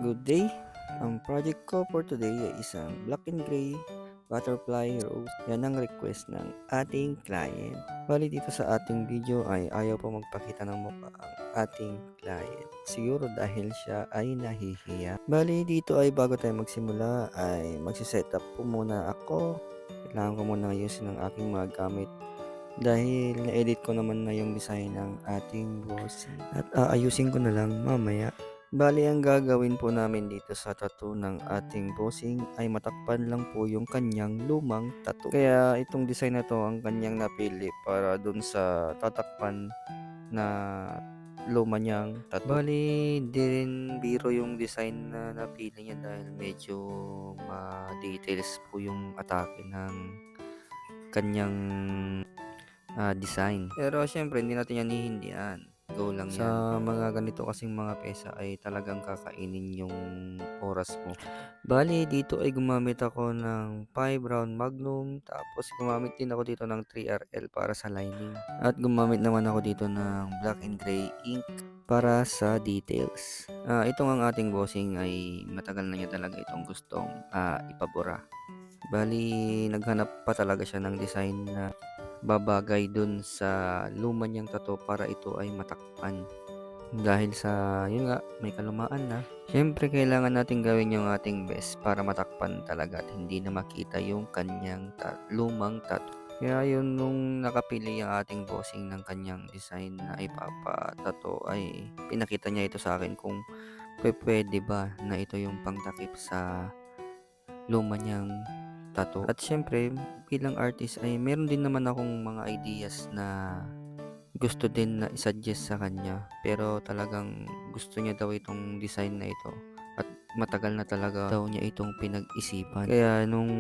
Good day. Ang project ko for today ay isang black and gray butterfly rose. Yan ang request ng ating client. Bali dito sa ating video ay ayaw pa magpakita ng mukha ang ating client. Siguro dahil siya ay nahihiya. Bali dito ay bago tayo magsimula ay magsiset up po muna ako. Kailangan ko muna ayusin ang aking mga gamit dahil na-edit ko naman na yung design ng ating bossing at aayusin ko na lang mamaya. Bali ang gagawin po namin dito sa tattoo ng ating bossing ay matakpan lang po yung kanyang lumang tattoo. Kaya itong design na to ang kanyang napili para dun sa tatakpan na luma niyang tattoo. Bali di rin biro yung design na napili niya dahil medyo ma-details po yung atake ng kanyang design. Pero syempre hindi natin yan hihindian. Go lang yan. Sa mga ganito kasing mga pesa ay talagang kakainin yung oras mo. Bali dito ay gumamit ako ng 5 round magnum. Tapos gumamit din ako dito ng 3RL para sa lining. At gumamit naman ako dito ng black and gray ink para sa details. Itong ang ating bossing ay matagal na niya talaga itong gustong ipabura. Bali naghanap pa talaga siya ng design na babagay dun sa luma niyang tattoo para ito ay matakpan. Dahil sa yun nga, may kalumaan na. Siyempre kailangan natin gawin yung ating best para matakpan talaga at hindi na makita yung kanyang lumang tattoo. Kaya yun nung nakapili ang ating bossing ng kanyang design na ipapatato ay pinakita niya ito sa akin kung pwede ba na ito yung pangtakip sa luma niyang tattoo. At syempre, bilang artist ay meron din naman akong mga ideas na gusto din na isuggest sa kanya. Pero talagang gusto niya daw itong design na ito. At matagal na talaga daw niya itong pinag-isipan. Kaya nung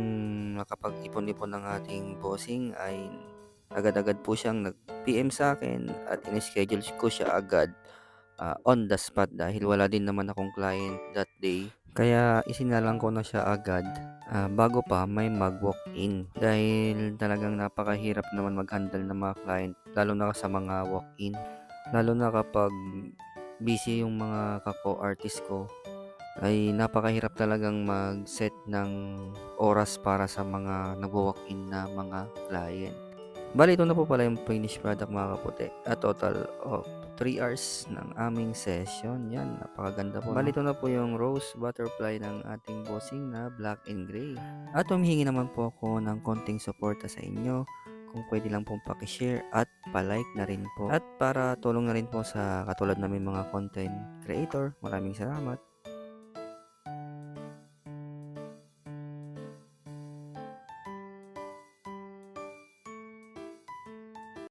nakapag-ipon-ipon ng ating bossing ay agad-agad po siyang nag-PM sa akin at in-schedule ko siya agad on the spot dahil wala din naman akong client that day. Kaya isinalang ko na siya agad bago pa may mag-walk-in dahil talagang napakahirap naman mag-handle ng mga client lalo na sa mga walk-in. Lalo na kapag busy yung mga kako-artist ko ay napakahirap talagang mag-set ng oras para sa mga nagwo-walk-in na mga client. Bali ito na po pala yung finished product mga kaputi. A total of 3 hours ng aming session. Yan, napakaganda po. Bali ito na po yung rose butterfly ng ating bossing na black and gray. At humihingi naman po ako ng konting suporta sa inyo. Kung pwede lang pong pakishare at palike na rin po. At para tulong na rin po sa katulad namin mga content creator. Maraming salamat.